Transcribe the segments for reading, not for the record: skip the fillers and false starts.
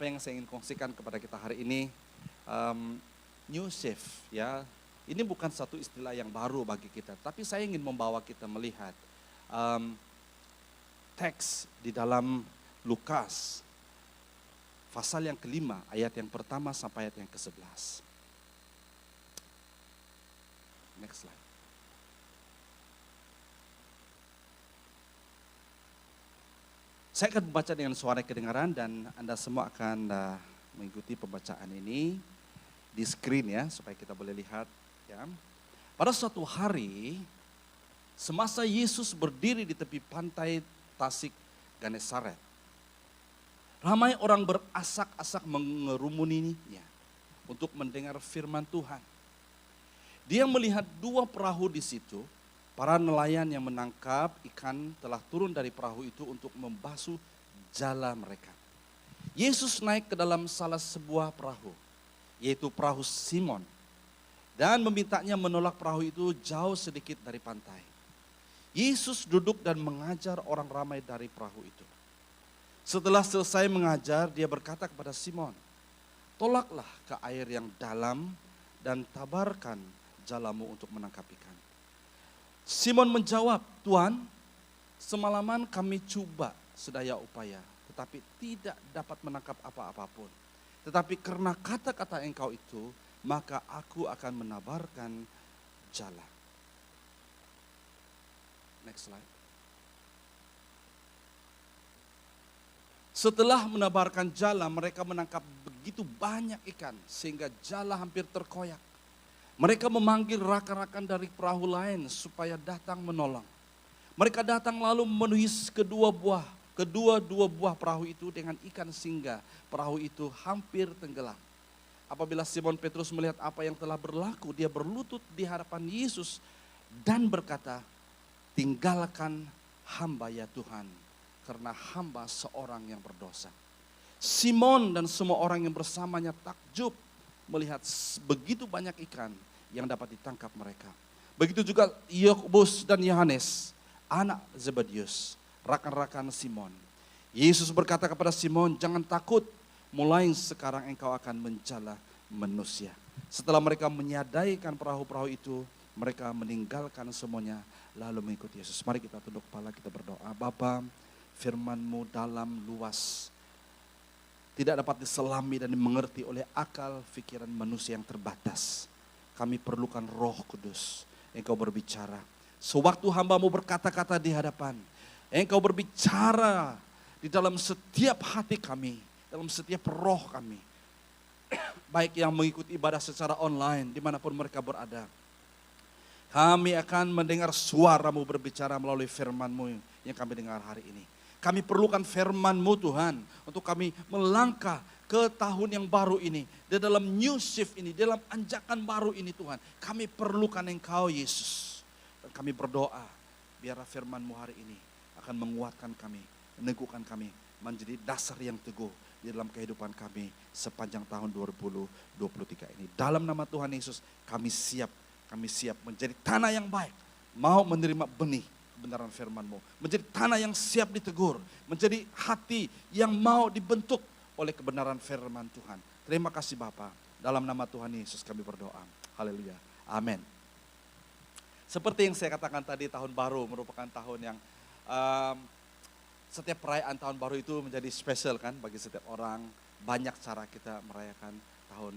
apa yang saya ingin kongsikan kepada kita hari ini, new shift ya. Ini bukan satu istilah yang baru bagi kita, tapi saya ingin membawa kita melihat teks di dalam Lukas pasal yang kelima, ayat yang pertama sampai ayat yang ke-11. Next slide. Saya akan membaca dengan suara kedengaran dan Anda semua akan mengikuti pembacaan ini di screen ya, supaya kita boleh lihat ya. Pada suatu hari, semasa Yesus berdiri di tepi pantai Tasik Genesaret, ramai orang berasak-asak mengerumuninya untuk mendengar firman Tuhan. Dia melihat dua perahu di situ. Para nelayan yang menangkap ikan telah turun dari perahu itu untuk membasuh jala mereka. Yesus naik ke dalam salah sebuah perahu, yaitu perahu Simon, dan memintanya menolak perahu itu jauh sedikit dari pantai. Yesus duduk dan mengajar orang ramai dari perahu itu. Setelah selesai mengajar, dia berkata kepada Simon, "Tolaklah ke air yang dalam dan tabarkan jalamu untuk menangkap ikan." Simon menjawab, "Tuhan, semalaman kami coba sedaya upaya, tetapi tidak dapat menangkap apa-apapun. Tetapi karena kata-kata engkau itu, maka aku akan menabarkan jala." Next slide. Setelah menabarkan jala, mereka menangkap begitu banyak ikan sehingga jala hampir terkoyak. Mereka memanggil rakan-rakan dari perahu lain supaya datang menolong. Mereka datang lalu memenuhi kedua-dua buah perahu itu dengan ikan sehingga perahu itu hampir tenggelam. Apabila Simon Petrus melihat apa yang telah berlaku, dia berlutut di hadapan Yesus dan berkata, "Tinggalkan hamba ya Tuhan, karena hamba seorang yang berdosa." Simon dan semua orang yang bersamanya takjub melihat begitu banyak ikan yang dapat ditangkap mereka. Begitu juga Yakobus dan Yohanes, anak Zebedius, rakan-rakan Simon. Yesus berkata kepada Simon, "Jangan takut, mulai sekarang engkau akan menjala manusia." Setelah mereka menyadaikan perahu-perahu itu, mereka meninggalkan semuanya lalu mengikuti Yesus. Mari kita tunduk kepala, kita berdoa. Bapa, firman-Mu dalam luas, tidak dapat diselami dan dimengerti oleh akal pikiran manusia yang terbatas. Kami perlukan Roh Kudus. Engkau berbicara. Sewaktu hamba-Mu berkata-kata di hadapan, Engkau berbicara di dalam setiap hati kami, dalam setiap roh kami. Baik yang mengikuti ibadah secara online, dimanapun mereka berada. Kami akan mendengar suara-Mu berbicara melalui firman-Mu yang kami dengar hari ini. Kami perlukan firman-Mu Tuhan untuk kami melangkah ke tahun yang baru ini. Di dalam new shift ini, dalam anjakan baru ini Tuhan. Kami perlukan Engkau Yesus. Dan kami berdoa biarlah firman-Mu hari ini akan menguatkan kami, meneguhkan kami menjadi dasar yang teguh di dalam kehidupan kami sepanjang tahun 2023 ini. Dalam nama Tuhan Yesus kami siap menjadi tanah yang baik. Mau menerima benih kebenaran firman-Mu. Menjadi tanah yang siap ditegur. Menjadi hati yang mau dibentuk oleh kebenaran firman Tuhan. Terima kasih Bapa. Dalam nama Tuhan Yesus kami berdoa. Haleluya. Amin. Seperti yang saya katakan tadi, tahun baru merupakan tahun yang setiap perayaan tahun baru itu menjadi spesial kan bagi setiap orang. Banyak cara kita merayakan tahun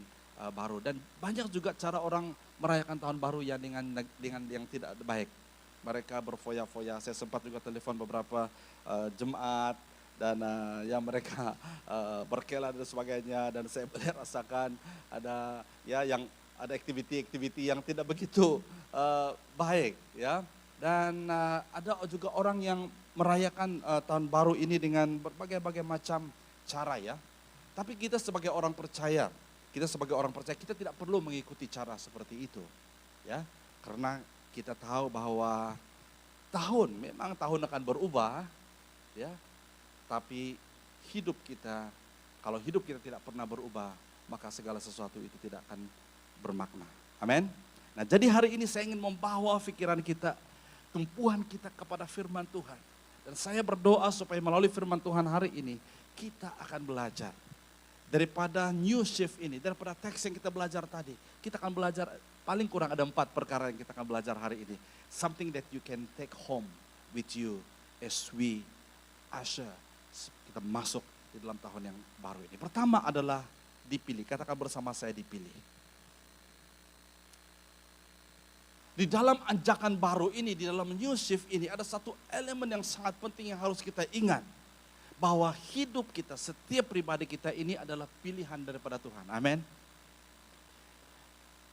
baru. Dan banyak juga cara orang merayakan tahun baru yang dengan yang tidak baik. Mereka berfoya-foya. Saya sempat juga telepon beberapa jemaat dan yang mereka berkela dan sebagainya, dan saya melihat rasakan ada ya yang ada aktiviti-aktiviti yang tidak begitu baik ya, dan ada juga orang yang merayakan tahun baru ini dengan berbagai macam cara ya. Tapi kita sebagai orang percaya, kita tidak perlu mengikuti cara seperti itu ya, karena kita tahu bahwa memang tahun akan berubah ya. Tapi kalau hidup kita tidak pernah berubah, maka segala sesuatu itu tidak akan bermakna. Amin. Nah, jadi hari ini saya ingin membawa pikiran kita, tumpuan kita kepada firman Tuhan. Dan saya berdoa supaya melalui firman Tuhan hari ini, kita akan belajar daripada new shift ini, daripada teks yang kita belajar tadi, kita akan belajar paling kurang ada 4 perkara yang kita akan belajar hari ini. Something that you can take home with you as we usher, kita masuk di dalam tahun yang baru ini. Pertama adalah dipilih, katakan bersama saya dipilih. Di dalam ajakan baru ini, di dalam new shift ini ada satu elemen yang sangat penting yang harus kita ingat. Bahwa hidup kita, setiap pribadi kita ini adalah pilihan daripada Tuhan. Amin.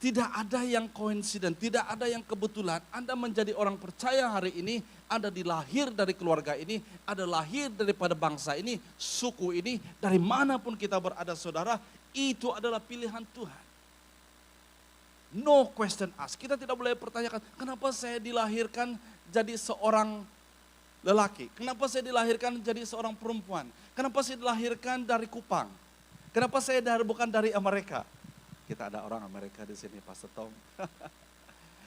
Tidak ada yang koinsiden, tidak ada yang kebetulan. Anda menjadi orang percaya hari ini, Anda dilahir dari keluarga ini, Anda lahir daripada bangsa ini, suku ini, dari manapun kita berada saudara, itu adalah pilihan Tuhan. No question asked. Kita tidak boleh pertanyakan, kenapa saya dilahirkan jadi seorang lelaki? Kenapa saya dilahirkan jadi seorang perempuan? Kenapa saya dilahirkan dari Kupang? Kenapa saya bukan dari Amerika? Kita ada orang Amerika di sini, Pastor Tom.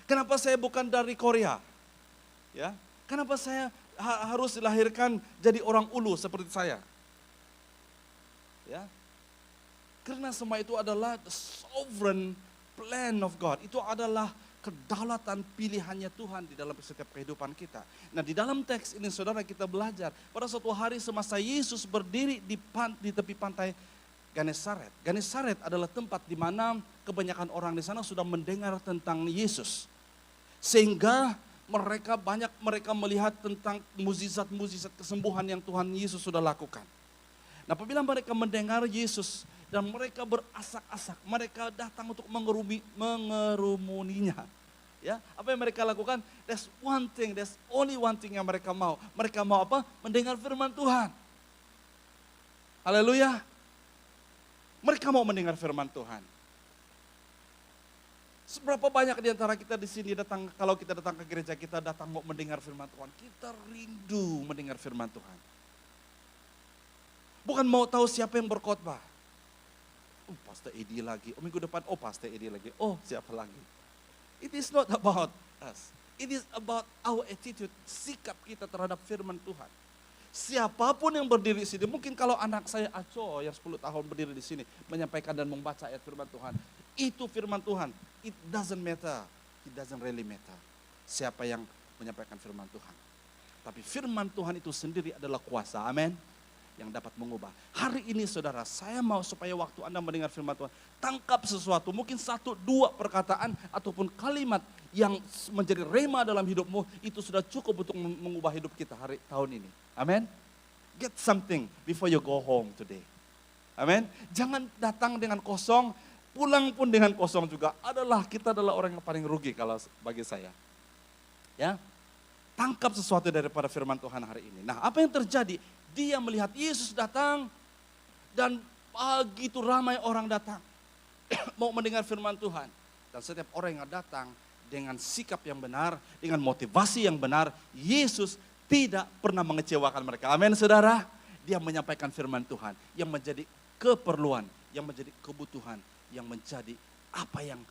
Kenapa saya bukan dari Korea? Ya, kenapa saya harus dilahirkan jadi orang ulu seperti saya? Ya, karena semua itu adalah the sovereign plan of God. Itu adalah kedaulatan pilihannya Tuhan di dalam setiap kehidupan kita. Nah, di dalam teks ini saudara kita belajar pada suatu hari semasa Yesus berdiri di tepi pantai Genesaret. Genesaret adalah tempat di mana kebanyakan orang di sana sudah mendengar tentang Yesus. Sehingga mereka melihat tentang mukjizat-mukjizat kesembuhan yang Tuhan Yesus sudah lakukan. Nah, apabila mereka mendengar Yesus dan mereka berasak-asak, mereka datang untuk mengerumuninya. Ya, apa yang mereka lakukan? There's only one thing yang mereka mau. Mereka mau apa? Mendengar firman Tuhan. Haleluya. Mereka mau mendengar firman Tuhan. Seberapa banyak di antara kita di sini kalau kita datang ke gereja, kita datang mau mendengar firman Tuhan. Kita rindu mendengar firman Tuhan. Bukan mau tahu siapa yang berkhotbah. Oh, Pastor Edi lagi. Oh, minggu depan, Pastor Edi lagi. Oh, siapa lagi? It is not about us. It is about our attitude, sikap kita terhadap firman Tuhan. Siapapun yang berdiri di sini, mungkin kalau anak saya Aco yang 10 tahun berdiri di sini, menyampaikan dan membaca ayat firman Tuhan. Itu firman Tuhan. It doesn't matter. It doesn't really matter. Siapa yang menyampaikan firman Tuhan. Tapi firman Tuhan itu sendiri adalah kuasa. Amin. Yang dapat mengubah. Hari ini saudara, saya mau supaya waktu Anda mendengar firman Tuhan, tangkap sesuatu, mungkin 1-2 perkataan ataupun kalimat yang menjadi rema dalam hidupmu, itu sudah cukup untuk mengubah hidup kita tahun ini. Amin. Get something before you go home today. Amin. Jangan datang dengan kosong, pulang pun dengan kosong juga. Kita adalah orang yang paling rugi kalau bagi saya. Ya. Tangkap sesuatu daripada firman Tuhan hari ini. Nah, apa yang terjadi? Dia melihat Yesus datang dan begitu ramai orang datang mau mendengar firman Tuhan. Dan setiap orang yang datang dengan sikap yang benar, dengan motivasi yang benar, Yesus tidak pernah mengecewakan mereka. Amin saudara. Dia menyampaikan firman Tuhan yang menjadi keperluan, yang menjadi kebutuhan, yang menjadi apa yang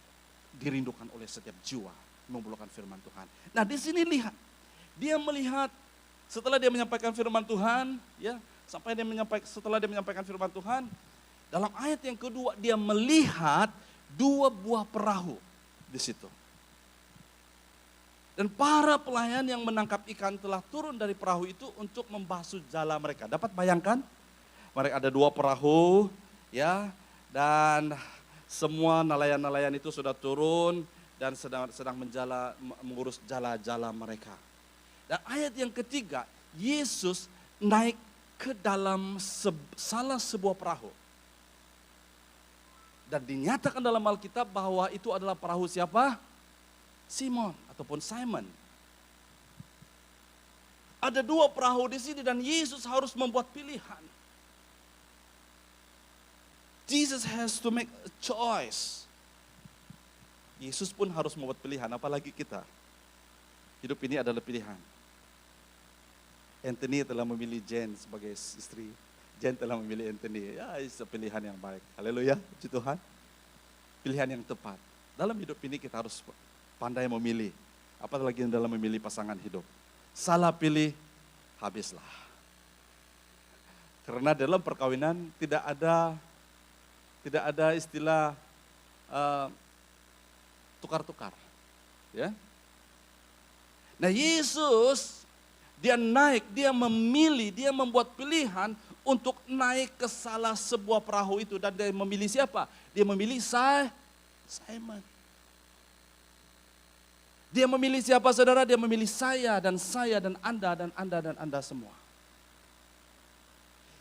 dirindukan oleh setiap jiwa, memerlukan firman Tuhan. Nah, di sini lihat, dia melihat setelah dia menyampaikan firman Tuhan, ya, setelah dia menyampaikan firman Tuhan, dalam ayat yang kedua dia melihat 2 buah perahu di situ. Dan para pelayan yang menangkap ikan telah turun dari perahu itu untuk membasuh jala mereka. Dapat bayangkan? Mereka ada 2 perahu, ya, dan semua nelayan-nelayan itu sudah turun dan sedang mengurus jala-jala mereka. Dan ayat yang ketiga, Yesus naik ke dalam salah sebuah perahu. Dan dinyatakan dalam Alkitab bahwa itu adalah perahu siapa? Simon ataupun Simon. Ada 2 perahu di sini dan Yesus harus membuat pilihan. Jesus has to make a choice. Yesus pun harus membuat pilihan, apalagi kita. Hidup ini adalah pilihan. Anthony telah memilih Jen sebagai istri. Jen telah memilih Anthony. Ya, itu pilihan yang baik. Haleluya, puji Tuhan. Pilihan yang tepat. Dalam hidup ini kita harus pandai memilih. Apalagi dalam memilih pasangan hidup. Salah pilih, habislah. Karena dalam perkawinan tidak ada Tidak ada istilah tukar-tukar. Ya. Nah Yesus, dia naik, dia memilih, dia membuat pilihan untuk naik ke salah sebuah perahu itu. Dan dia memilih siapa? Dia memilih Simon. Dia memilih siapa saudara? Dia memilih saya dan Anda dan Anda dan Anda semua.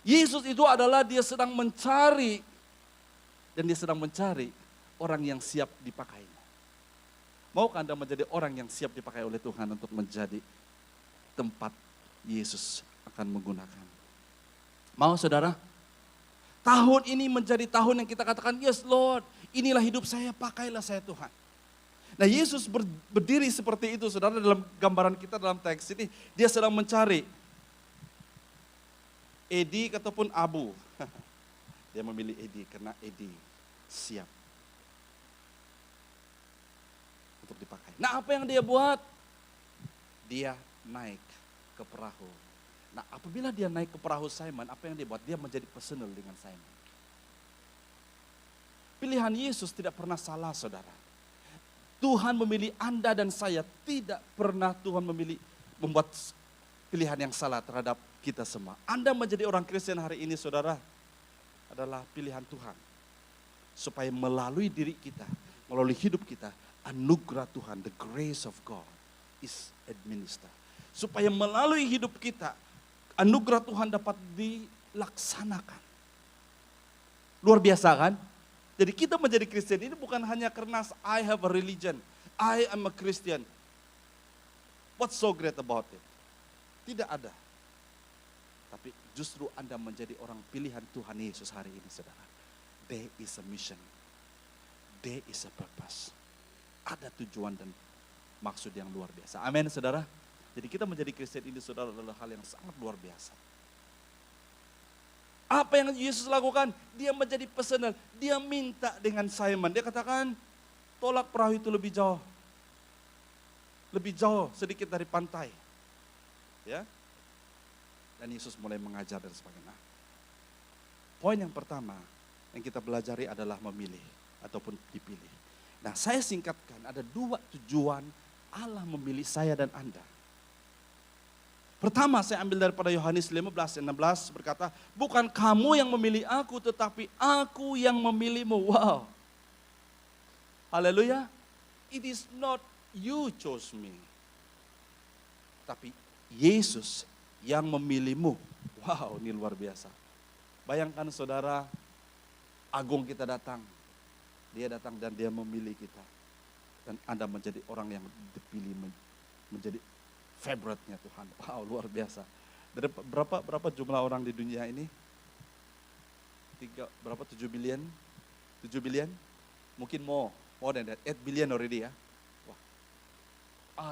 Yesus itu adalah dia sedang mencari, dan dia sedang mencari orang yang siap dipakai. Maukah Anda menjadi orang yang siap dipakai oleh Tuhan untuk menjadi tempat Yesus akan menggunakan? Mau saudara? Tahun ini menjadi tahun yang kita katakan, yes Lord, inilah hidup saya, pakailah saya Tuhan. Nah Yesus berdiri seperti itu saudara, dalam gambaran kita dalam teks ini, dia sedang mencari Edi ataupun Abu. Dia memilih Edi karena Edi siap untuk dipakai. Nah apa yang dia buat? Dia naik ke perahu. Nah apabila dia naik ke perahu Simon, apa yang dia buat? Dia menjadi personal dengan Simon. Pilihan Yesus tidak pernah salah saudara. Tuhan memilih Anda dan saya, tidak pernah Tuhan membuat pilihan yang salah terhadap kita semua. Anda menjadi orang Kristen hari ini saudara, adalah pilihan Tuhan. Supaya melalui diri kita, melalui hidup kita, anugerah Tuhan, the grace of God is administered. Supaya melalui hidup kita, anugerah Tuhan dapat dilaksanakan. Luar biasa kan? Jadi kita menjadi Kristen ini bukan hanya karena I have a religion, I am a Christian. What's so great about it? Tidak ada. Tapi justru Anda menjadi orang pilihan Tuhan Yesus hari ini saudara. There is a mission. There is a purpose. Ada tujuan dan maksud yang luar biasa. Amin saudara. Jadi kita menjadi Kristen ini saudara adalah hal yang sangat luar biasa. Apa yang Yesus lakukan? Dia menjadi personal. Dia minta dengan Simon. Dia katakan, tolak perahu itu lebih jauh. Lebih jauh sedikit dari pantai. Ya. Dan Yesus mulai mengajar dan sebagainya. Poin yang pertama yang kita pelajari adalah memilih ataupun dipilih. Nah saya singkatkan, ada dua tujuan Allah memilih saya dan Anda. Pertama saya ambil daripada Yohanes 15:16 berkata, bukan kamu yang memilih aku tetapi aku yang memilihmu. Wow. Haleluya. It is not you chose me. Tapi Yesus yang memilihmu. Wow, ini luar biasa. Bayangkan saudara, Agung kita datang. Dia datang dan dia memilih kita. Dan Anda menjadi orang yang dipilih menjadi favorite-nya Tuhan. Wow, luar biasa. Dari berapa jumlah orang di dunia ini? 7 billion? 7 billion? Mungkin more than that. 8 billion already ya. Wah.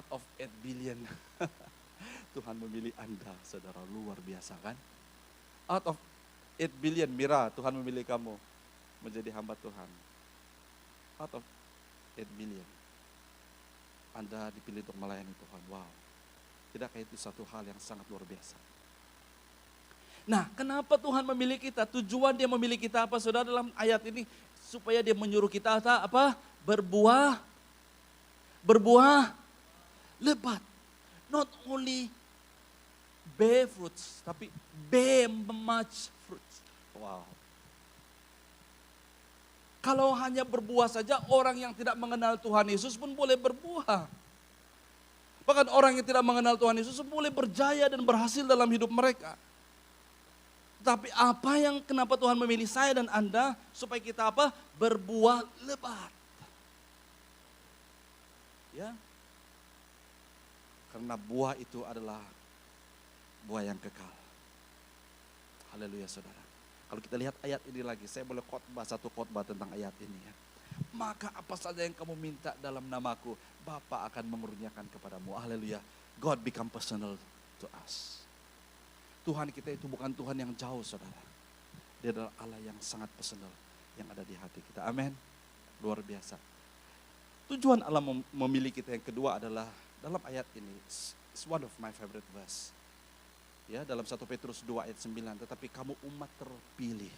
Out of 8 billion. Tuhan memilih Anda, saudara, luar biasa kan? Out of 8 billion, Mira, Tuhan memilih kamu menjadi hamba Tuhan. Out of 8 billion. Anda dipilih untuk melayani Tuhan. Wow. Tidakkah itu satu hal yang sangat luar biasa? Nah, kenapa Tuhan memilih kita? Tujuan dia memilih kita apa saudara dalam ayat ini? Supaya dia menyuruh kita apa? Berbuah lebat. Not only bear fruits, tapi bear much fruits. Wow. Kalau hanya berbuah saja, orang yang tidak mengenal Tuhan Yesus pun boleh berbuah. Bahkan orang yang tidak mengenal Tuhan Yesus boleh berjaya dan berhasil dalam hidup mereka. Tapi kenapa Tuhan memilih saya dan Anda supaya kita apa? Berbuah lebat. Ya. Karena buah itu adalah buah yang kekal. Haleluya saudara. Kalau kita lihat ayat ini lagi, saya boleh satu khotbah tentang ayat ini ya. Maka apa saja yang kamu minta dalam namaku, Bapa akan mengerjakan kepadamu. Haleluya. God become personal to us. Tuhan kita itu bukan Tuhan yang jauh saudara. Dia adalah Allah yang sangat personal yang ada di hati kita. Amin. Luar biasa. Tujuan Allah memilih kita yang kedua adalah dalam ayat ini. It's one of my favorite verse. Ya, dalam 1 Petrus 2 ayat 9. Tetapi kamu umat terpilih.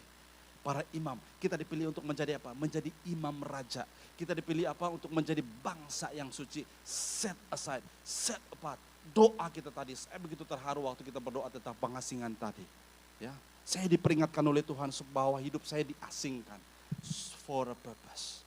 para imam. Kita dipilih untuk menjadi apa? Menjadi imam raja. Kita dipilih apa? Untuk menjadi bangsa yang suci. Set aside, set apart. Doa kita tadi, saya begitu terharu waktu kita berdoa tentang pengasingan tadi. Ya, saya diperingatkan oleh Tuhan bahwa hidup saya diasingkan for a purpose.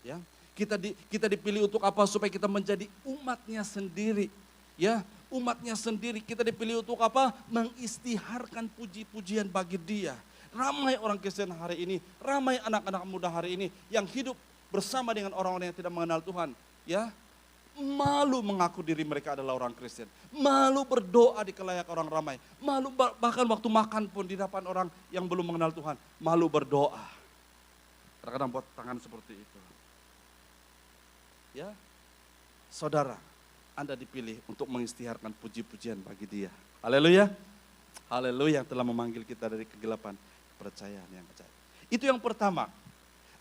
Ya, kita dipilih untuk apa? Supaya kita menjadi umatnya sendiri. Ya, umatnya sendiri. Kita dipilih untuk apa? Mengistiharkan puji-pujian bagi Dia. Ramai orang Kristen hari ini, ramai anak-anak muda hari ini yang hidup bersama dengan orang-orang yang tidak mengenal Tuhan. Ya, malu mengaku diri mereka adalah orang Kristen. Malu berdoa di kelayak orang ramai. Malu bahkan waktu makan pun di depan orang yang belum mengenal Tuhan. Malu berdoa. Kadang-kadang buat tangan seperti itu. Ya, saudara, Anda dipilih untuk mengistiharkan puji-pujian bagi Dia. Haleluya. Haleluya, yang telah memanggil kita dari kegelapan percayaan yang ajaib. Itu yang pertama.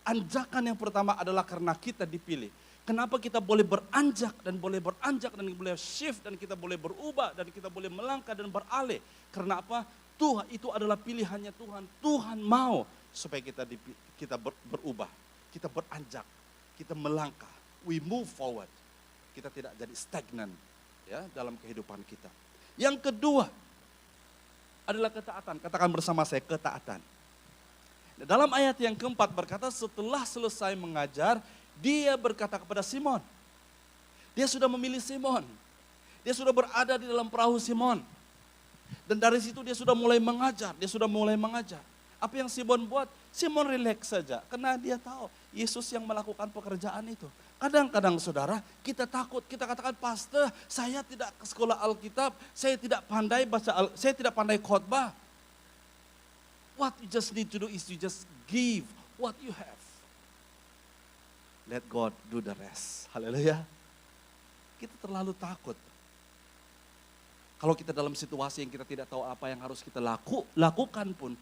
Anjakan yang pertama adalah karena kita dipilih. Kenapa kita boleh beranjak dan boleh boleh shift dan kita boleh berubah dan kita boleh melangkah dan beralih. Karena apa? Tuhan itu adalah pilihannya Tuhan. Tuhan mau supaya kita berubah, kita beranjak, kita melangkah. We move forward. Kita tidak jadi stagnan ya dalam kehidupan kita. Yang kedua adalah ketaatan. Katakan bersama saya, ketaatan. Dalam ayat yang keempat berkata, setelah selesai mengajar, Dia berkata kepada Simon. Dia sudah memilih Simon. Dia sudah berada di dalam perahu Simon. Dan dari situ dia sudah mulai mengajar. Apa yang Simon buat? Simon relax saja. Karena dia tahu Yesus yang melakukan pekerjaan itu. Kadang-kadang saudara, kita takut, kita katakan, pastor, saya tidak ke sekolah Alkitab, saya tidak pandai saya tidak pandai khotbah. What you just need to do is you just give what you have. Let God do the rest. Haleluya. Kita terlalu takut. Kalau kita dalam situasi yang kita tidak tahu apa yang harus kita lakukan pun,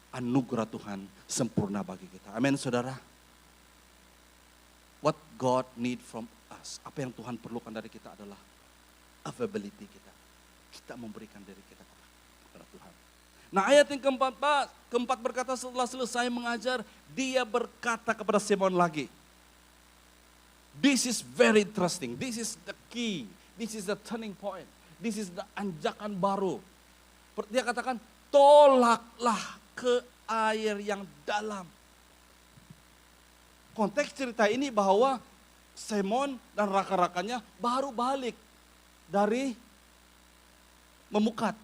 anugerah Tuhan sempurna bagi kita. Amin saudara. What God need from us, apa yang Tuhan perlukan dari kita adalah availability kita. Kita memberikan diri kita kepada Tuhan. Nah ayat yang keempat berkata setelah selesai mengajar, Dia berkata kepada Simon lagi. This is very interesting, this is the key, this is the turning point, this is the anjakan baru. Dia katakan, tolaklah ke air yang dalam. Konteks cerita ini bahwa Simon dan rakan-rakannya baru balik dari memukat.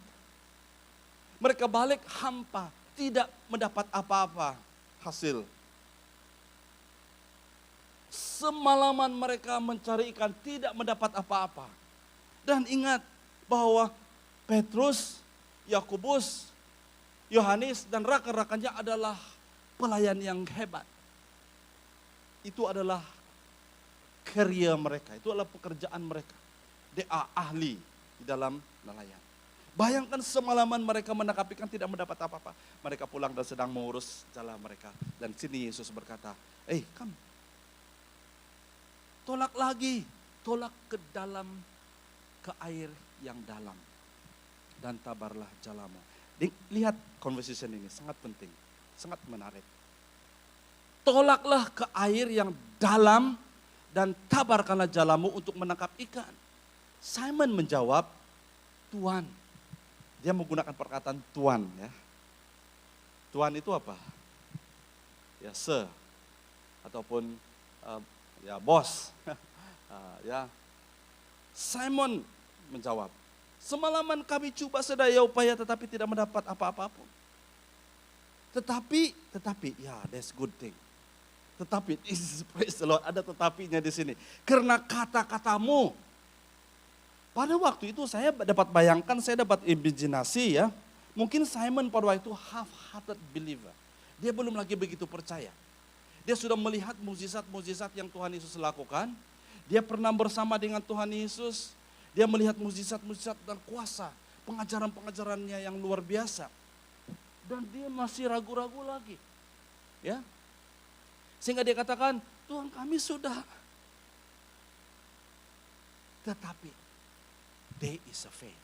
Mereka balik hampa, tidak mendapat apa-apa hasil. Semalaman mereka mencari ikan, tidak mendapat apa-apa. Dan ingat bahwa Petrus, Yakobus, Yohanes dan rakan-rakannya adalah pelayan yang hebat. Itu adalah career mereka, itu adalah pekerjaan mereka. They are ahli di dalam nelayan. Bayangkan semalaman mereka menangkap ikan tidak mendapat apa-apa. Mereka pulang dan sedang mengurus jala mereka. Dan sini Yesus berkata, come. Tolak lagi, tolak ke air yang dalam. Dan tabarlah jalamu. Lihat conversation ini, sangat penting, sangat menarik. Tolaklah ke air yang dalam dan tabarkanlah jalamu untuk menangkap ikan. Simon menjawab, Tuhan. Dia menggunakan perkataan Tuhan ya. Tuhan itu apa? Ya sir ataupun ya bos. Ya. Simon menjawab, semalaman kami coba sedaya upaya tetapi tidak mendapat apa-apa pun. Tetapi ya that's good thing. Tetapi, praise the Lord, ada tetapinya di sini. Karena kata-katamu, pada waktu itu saya dapat bayangkan, saya dapat imajinasi ya. Mungkin Simon pada waktu itu half-hearted believer. Dia belum lagi begitu percaya. Dia sudah melihat mukjizat-mukjizat yang Tuhan Yesus lakukan. Dia pernah bersama dengan Tuhan Yesus. Dia melihat mukjizat-mukjizat dan kuasa. Pengajaran-pengajarannya yang luar biasa. Dan dia masih ragu-ragu lagi. Ya. Sehingga dia katakan, Tuhan kami sudah. Tetapi, there is a faith.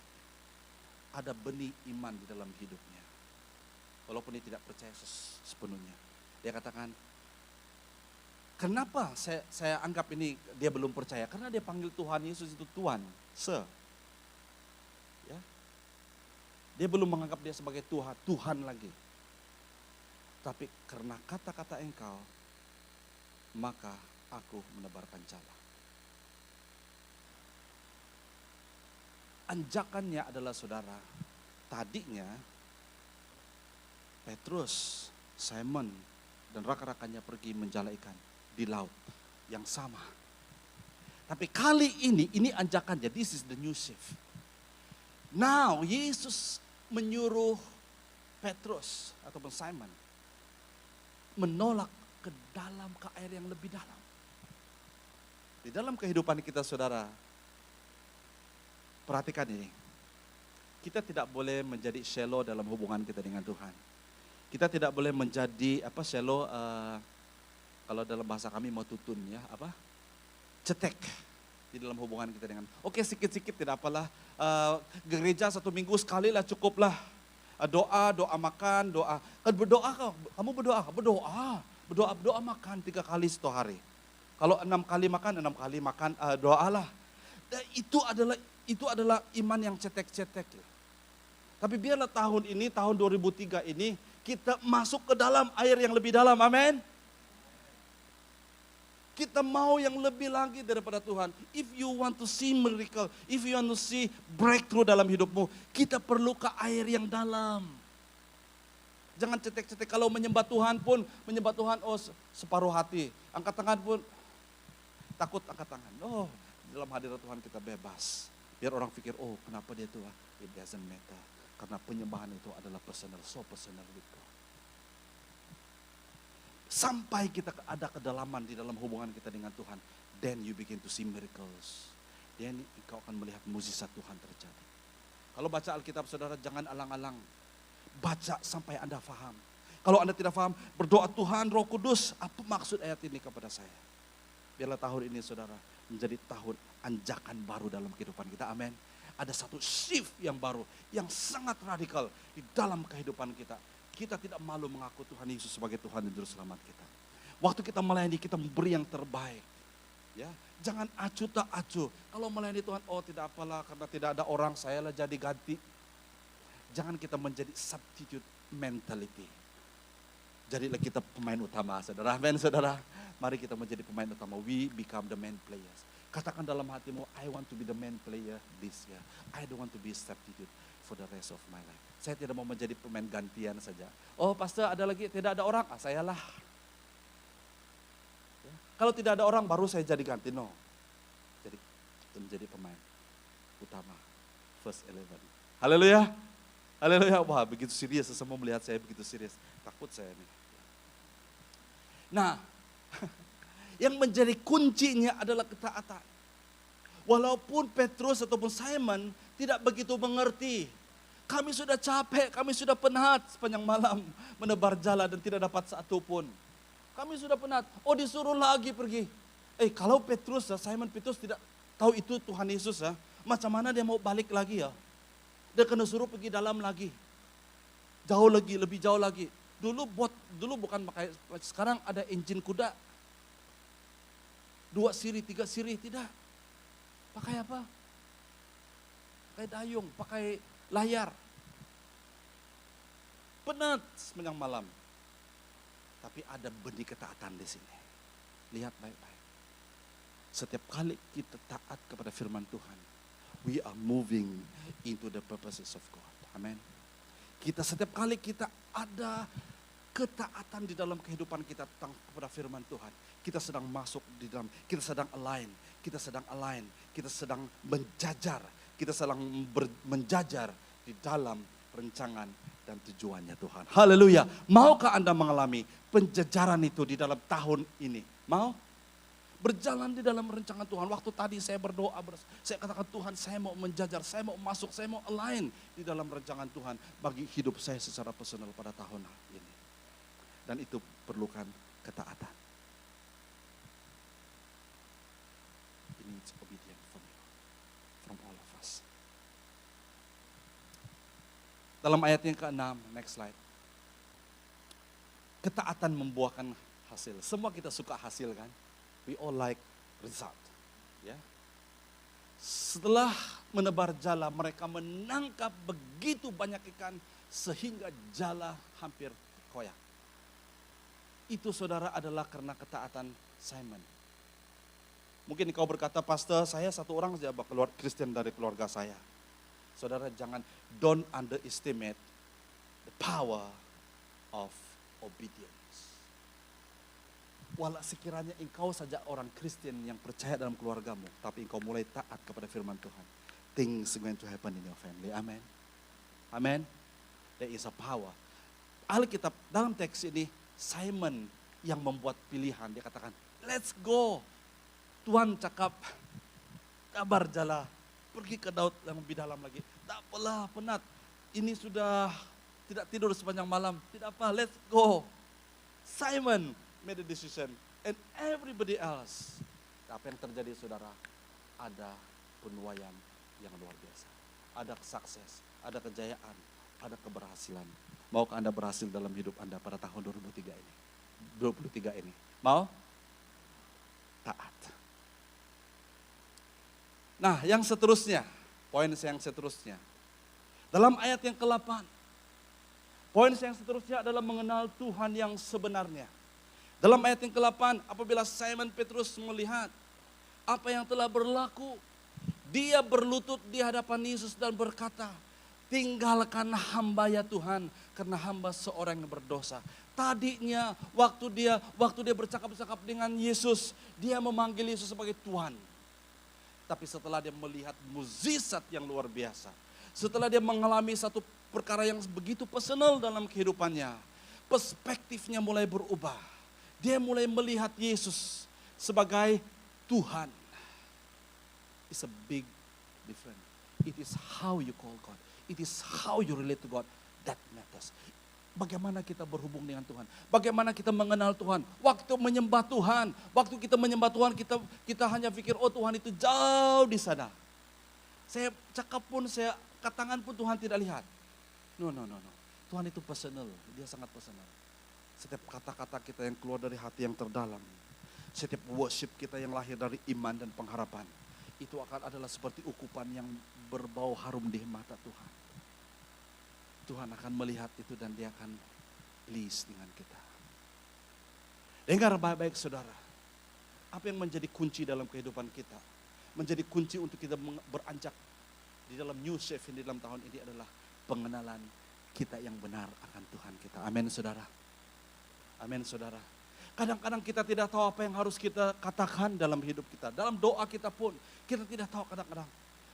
Ada benih iman di dalam hidupnya. walaupun dia tidak percaya sepenuhnya. Dia katakan, kenapa saya anggap ini dia belum percaya? Karena dia panggil Tuhan Yesus itu Tuhan, Sir. Ya. Dia belum menganggap dia sebagai Tuhan lagi. Tapi karena kata-kata engkau, maka aku menebarkan jala. Anjakannya adalah saudara, tadinya Petrus, Simon, dan rakan-rakannya pergi menjala ikan di laut yang sama. Tapi kali ini anjakannya, this is the new shift. Now, Yesus menyuruh Petrus ataupun Simon menolak ke air yang lebih dalam. Di dalam kehidupan kita saudara, perhatikan ini. Kita tidak boleh menjadi shallow dalam hubungan kita dengan Tuhan. Kita tidak boleh menjadi shallow, kalau dalam bahasa kami mau tutun ya, cetek di dalam hubungan kita dengan. Oke, sikit-sikit tidak apalah, gereja 1 minggu sekali lah cukuplah. Doa makan, doa. Kamu berdoa makan 3 kali satu hari. Kalau 6 kali makan, doalah. Dan itu adalah iman yang cetek-cetek. Tapi biarlah tahun 2003 ini, kita masuk ke dalam air yang lebih dalam, amin. Kita mau yang lebih lagi daripada Tuhan. If you want to see miracle, if you want to see breakthrough dalam hidupmu, kita perlu ke air yang dalam. Jangan cetek-cetek, kalau menyembah Tuhan separuh hati. Angkat tangan pun takut angkat tangan. Dalam hadirat Tuhan kita bebas. Biar orang pikir, kenapa dia tuh? It doesn't matter. Karena penyembahan itu adalah personal, so personal with God. Sampai kita ada kedalaman di dalam hubungan kita dengan Tuhan, then you begin to see miracles. Then engkau akan melihat mukjizat Tuhan terjadi. Kalau baca Alkitab saudara, jangan alang-alang. Baca sampai Anda faham. Kalau Anda tidak faham, berdoa, Tuhan Roh Kudus, apa maksud ayat ini kepada saya? Biarlah tahun ini saudara menjadi tahun anjakan baru dalam kehidupan kita, amin. Ada satu shift yang baru, yang sangat radikal di dalam kehidupan kita. Kita tidak malu mengaku Tuhan Yesus sebagai Tuhan dan Juru Selamat kita. Waktu kita melayani, kita memberi yang terbaik. Ya, jangan acuh tak acuh. Kalau melayani Tuhan, tidak apalah karena tidak ada orang, saya lah jadi ganti. Jangan kita menjadi substitute mentality. Jadilah kita pemain utama, saudara. Amin, saudara. Mari kita menjadi pemain utama. We become the main players. Katakan dalam hatimu, I want to be the main player this year. I don't want to be a substitute for the rest of my life. Saya tidak mau menjadi pemain gantian saja. Pastor ada lagi, tidak ada orang, sayalah. Ya. Kalau tidak ada orang, baru saya jadi ganti, no. Jadi menjadi pemain utama, first 11. Haleluya. Haleluya. Wah, begitu serius, semua melihat saya begitu serius. Takut saya nih. Nah, yang menjadi kuncinya adalah ketaatan. Walaupun Petrus ataupun Simon tidak begitu mengerti. Kami sudah capek, kami sudah penat sepanjang malam menebar jala dan tidak dapat satu pun. Kami sudah penat, disuruh lagi pergi. Kalau Petrus, Simon Petrus tidak tahu itu Tuhan Yesus, macam mana dia mau balik lagi ya? Dia kena suruh pergi dalam lagi. Jauh lagi, lebih jauh lagi. Dulu bukan pakai, sekarang ada engine kuda. 2 siri, 3 siri, tidak. Pakai apa? Pakai dayung, pakai layar. Penat sepanjang malam. Tapi ada benih ketaatan di sini. Lihat baik-baik. Setiap kali kita taat kepada firman Tuhan, we are moving into the purposes of God. Amen. Setiap kali kita ada ketaatan di dalam kehidupan kita tentang kepada firman Tuhan, kita sedang masuk di dalam, kita sedang align, kita sedang menjajar, kita sedang menjajar di dalam rencangan dan tujuannya Tuhan. Haleluya. Maukah Anda mengalami penjajaran itu di dalam tahun ini? Mau? Berjalan di dalam rencangan Tuhan. Waktu tadi saya berdoa, saya katakan Tuhan, saya mau menjajar, saya mau masuk, saya mau align di dalam rencangan Tuhan bagi hidup saya secara personal pada tahun ini. Dan itu perlukan ketaatan. It needs obedience from you, from all of us. Dalam ayat yang ke-6, next slide. Ketaatan membuahkan hasil. Semua kita suka hasil kan? We all like result. Ya. Setelah menebar jala, mereka menangkap begitu banyak ikan sehingga jala hampir koyak. Itu saudara adalah karena ketaatan Simon. Mungkin kau berkata, pastor saya satu orang saja keluar Kristen dari keluarga saya. Saudara jangan, don't underestimate the power of obedience. Walau sekiranya engkau saja orang Kristen yang percaya dalam keluargamu, tapi engkau mulai taat kepada firman Tuhan, things going to happen in your family. Amen. Amen. There is a power. Alkitab dalam teks ini, Simon yang membuat pilihan. Dia katakan, let's go. Tuhan cakap, kabar jala. Pergi ke Daud yang lebih dalam lagi. Tak apalah, penat. Ini sudah tidak tidur sepanjang malam. Tidak apa, let's go. Simon made a decision. And everybody else. Apa yang terjadi saudara? Ada penuaian yang luar biasa. Ada sukses, ada kejayaan, ada keberhasilan. Maukah Anda berhasil dalam hidup Anda pada tahun 2023 ini? 23 ini. Mau? Taat. Nah, yang seterusnya, poin yang seterusnya. Dalam ayat yang ke-8, poin yang seterusnya adalah mengenal Tuhan yang sebenarnya. Dalam ayat yang ke-8, apabila Simon Petrus melihat apa yang telah berlaku, dia berlutut di hadapan Yesus dan berkata, tinggalkan hamba ya Tuhan, karena hamba seorang yang berdosa. Tadinya waktu dia bercakap-cakap dengan Yesus, dia memanggil Yesus sebagai Tuhan. Tapi setelah dia melihat mukjizat yang luar biasa, setelah dia mengalami satu perkara yang begitu personal dalam kehidupannya, perspektifnya mulai berubah. Dia mulai melihat Yesus sebagai Tuhan. It's a big difference. It is how you call God. It is how you relate to God that matters. Bagaimana kita berhubung dengan Tuhan. Bagaimana kita mengenal Tuhan. Waktu menyembah Tuhan. Waktu kita menyembah Tuhan kita hanya pikir oh Tuhan itu jauh di sana. Saya cakap pun, saya katangan pun Tuhan tidak lihat. No. Tuhan itu personal. Dia sangat personal. Setiap kata-kata kita yang keluar dari hati yang terdalam. Setiap worship kita yang lahir dari iman dan pengharapan. Itu akan adalah seperti ukupan yang berbau harum di mata Tuhan. Tuhan akan melihat itu dan dia akan please dengan kita. Dengar baik-baik saudara. Apa yang menjadi kunci dalam kehidupan kita? Menjadi kunci untuk kita beranjak di dalam new shift di dalam tahun ini adalah pengenalan kita yang benar akan Tuhan kita. Amin saudara. Amin saudara. Kadang-kadang kita tidak tahu apa yang harus kita katakan dalam hidup kita. Dalam doa kita pun kita tidak tahu kadang-kadang.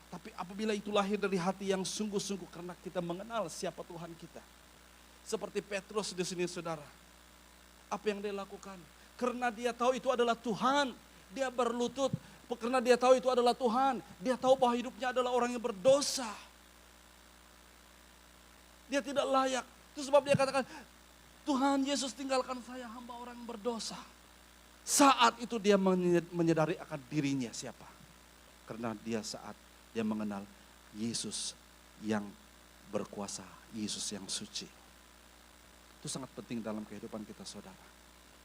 Tapi apabila itu lahir dari hati yang sungguh-sungguh karena kita mengenal siapa Tuhan kita. Seperti Petrus di sini saudara. Apa yang dia lakukan? Karena dia tahu itu adalah Tuhan. Dia berlutut. Karena dia tahu itu adalah Tuhan. Dia tahu bahwa hidupnya adalah orang yang berdosa. Dia tidak layak. Itu sebab dia katakan, Tuhan Yesus tinggalkan saya hamba orang yang berdosa. Saat itu dia menyadari akan dirinya siapa. Karena saat dia mengenal Yesus yang berkuasa, Yesus yang suci. Itu sangat penting dalam kehidupan kita saudara.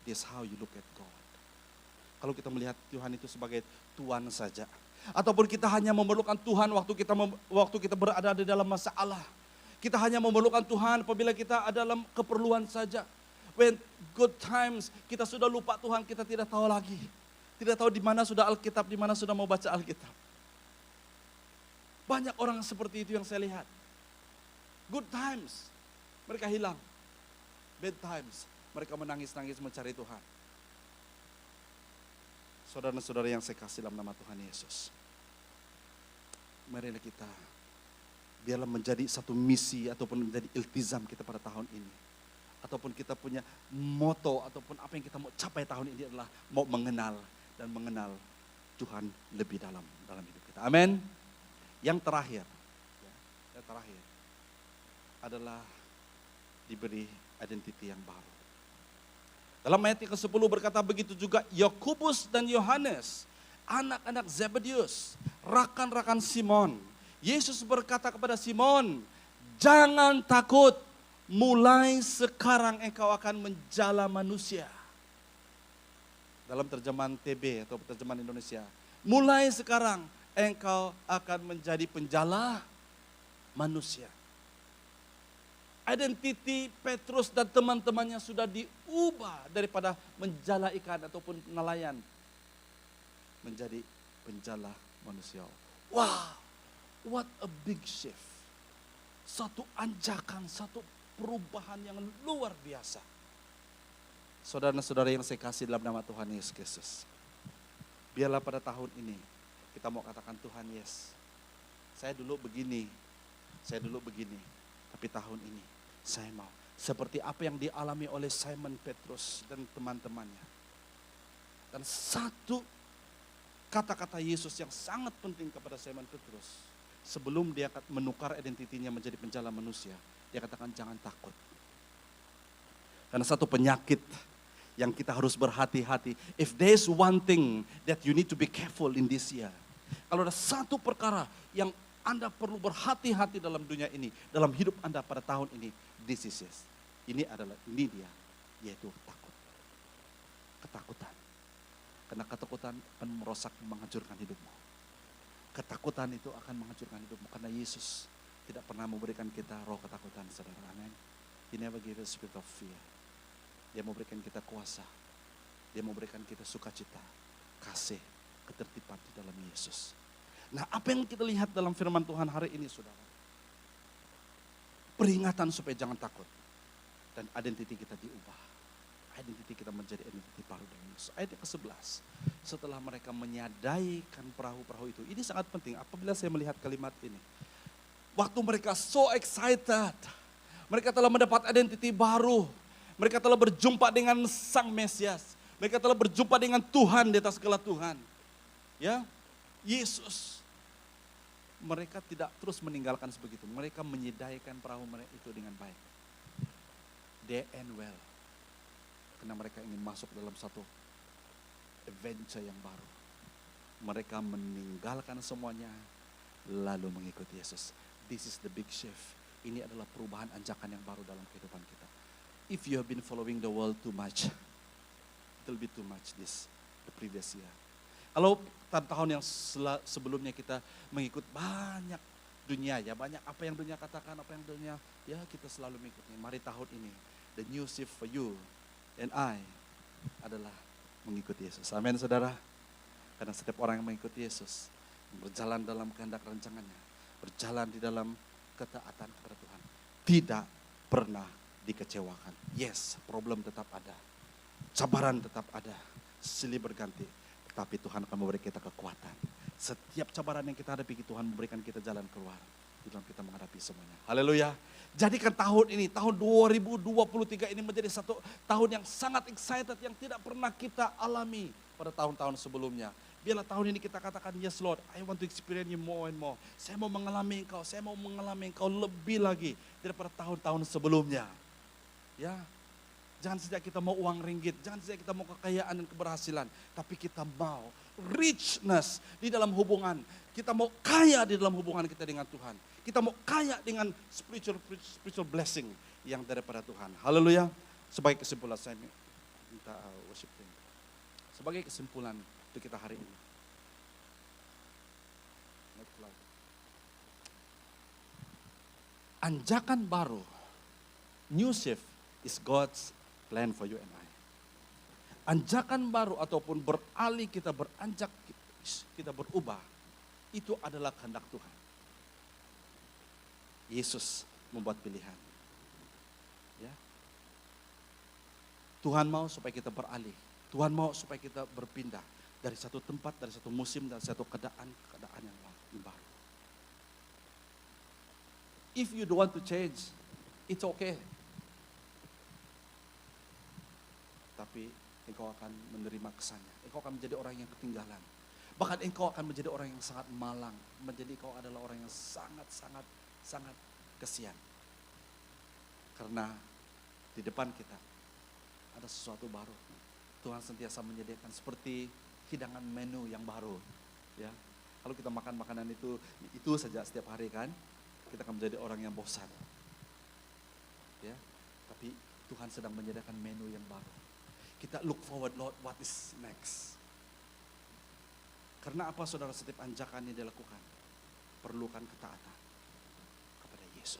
This how you look at God. Kalau kita melihat Tuhan itu sebagai Tuhan saja. Ataupun kita hanya memerlukan Tuhan waktu kita berada di dalam masalah. Kita hanya memerlukan Tuhan apabila kita ada dalam keperluan saja. When good times, kita sudah lupa Tuhan, kita tidak tahu lagi. Tidak tahu di mana sudah Alkitab, di mana sudah mau baca Alkitab. Banyak orang seperti itu yang saya lihat. Good times, mereka hilang. Bad times, mereka menangis-nangis mencari Tuhan. Saudara-saudara yang saya kasih dalam nama Tuhan Yesus. Marilah kita, biarlah menjadi satu misi ataupun menjadi iltizam kita pada tahun ini. Ataupun kita punya moto ataupun apa yang kita mau capai tahun ini adalah mau mengenal dan mengenal Tuhan lebih dalam hidup kita. Amin. Yang terakhir adalah diberi identiti yang baru. Dalam ayat ke-10 berkata begitu juga Yakobus dan Yohanes, anak-anak Zebedius, rakan-rakan Simon. Yesus berkata kepada Simon, jangan takut, mulai sekarang engkau akan menjala manusia. Dalam terjemahan TB atau terjemahan Indonesia. Mulai sekarang engkau akan menjadi penjala manusia. Identiti Petrus dan teman-temannya sudah diubah daripada menjala ikan ataupun nelayan. Menjadi penjala manusia. Wow, what a big shift. Satu anjakan, satu perubahan yang luar biasa. Saudara-saudara yang saya kasih dalam nama Tuhan Yesus Kristus. Biarlah pada tahun ini kita mau katakan Tuhan yes. Saya dulu begini, tapi tahun ini saya mau. Seperti apa yang dialami oleh Simon Petrus dan teman-temannya. Dan satu kata-kata Yesus yang sangat penting kepada Simon Petrus. Sebelum dia menukar identitinya menjadi penjala manusia. Dia katakan jangan takut. Karena satu penyakit yang kita harus berhati-hati. If there's one thing that you need to be careful in this year. Kalau ada satu perkara yang Anda perlu berhati-hati dalam dunia ini. Dalam hidup Anda pada tahun ini. This is it. Ini dia. Yaitu takut. Ketakutan. Karena ketakutan akan merosak, menghancurkan hidupmu. Ketakutan itu akan menghancurkan hidupmu. Karena Yesus tidak pernah memberikan kita roh ketakutan, saudara. Amin. He never gave us spirit of fear. Dia mau berikan kita kuasa. Dia mau berikan kita sukacita, kasih, ketertiban di dalam Yesus. Nah, apa yang kita lihat dalam firman Tuhan hari ini, saudara? Peringatan supaya jangan takut. Dan identiti kita diubah. Identiti kita menjadi identiti baru dalam Yesus. Ayat ke-11. Setelah mereka menyadaikan perahu-perahu itu. Ini sangat penting apabila saya melihat kalimat ini. Waktu mereka so excited. Mereka telah mendapat identiti baru. Mereka telah berjumpa dengan Sang Mesias. Mereka telah berjumpa dengan Tuhan di atas segala Tuhan. Ya, Yesus. Mereka tidak terus meninggalkan sebegitu. Mereka menyediakan perahu mereka itu dengan baik. They end well. Karena mereka ingin masuk dalam satu adventure yang baru. Mereka meninggalkan semuanya, lalu mengikuti Yesus. This is the big shift. Ini adalah perubahan anjakan yang baru dalam kehidupan kita. If you have been following the world too much, it will be too much the previous year. Kalau tahun yang sebelumnya kita mengikut banyak dunia ya, banyak apa yang dunia katakan, apa yang dunia, ya kita selalu mengikuti. Mari tahun ini, the new shift for you and I adalah mengikuti Yesus. Amin, saudara. Karena setiap orang yang mengikuti Yesus, berjalan dalam kehendak rancangannya, berjalan di dalam ketaatan kepada Tuhan, tidak pernah dikecewakan. Yes, problem tetap ada. Cabaran tetap ada. Silih berganti. Tapi Tuhan akan memberi kita kekuatan. Setiap cabaran yang kita hadapi, Tuhan memberikan kita jalan keluar. Di dalam kita menghadapi semuanya. Haleluya. Jadikan tahun ini, tahun 2023 ini menjadi satu tahun yang sangat excited. Yang tidak pernah kita alami pada tahun-tahun sebelumnya. Biarlah tahun ini kita katakan, yes Lord, I want to experience you more and more. Saya mau mengalami Engkau, saya mau mengalami Engkau lebih lagi daripada tahun-tahun sebelumnya. Ya, jangan saja kita mau uang ringgit, jangan saja kita mau kekayaan dan keberhasilan, tapi kita mau richness di dalam hubungan. Kita mau kaya di dalam hubungan kita dengan Tuhan. Kita mau kaya dengan spiritual blessing yang daripada Tuhan. Haleluya. Sebagai kesimpulan saya minta worship team. Sebagai kesimpulan untuk kita hari ini. Anjakan baru, new shift, is God's plan for you and I. Anjakan baru ataupun beralih kita beranjak, kita berubah, itu adalah kehendak Tuhan. Yesus membuat pilihan. Ya. Tuhan mau supaya kita beralih. Tuhan mau supaya kita berpindah dari satu tempat, dari satu musim, dari satu keadaan yang baru. If you don't want to change, it's okay. Tapi engkau akan menerima kesannya. Engkau akan menjadi orang yang ketinggalan. Bahkan engkau akan menjadi orang yang sangat malang. Menjadi engkau adalah orang yang sangat kesian. Karena di depan kita ada sesuatu baru. Tuhan sentiasa menyediakan seperti hidangan menu yang baru. Ya, kalau kita makan makanan itu saja setiap hari kan, kita akan menjadi orang yang bosan. Ya, tapi Tuhan sedang menyediakan menu yang baru. Kita look forward, Lord, what is next? Karena apa saudara, setiap anjakan yang dilakukan perlukan ketaatan.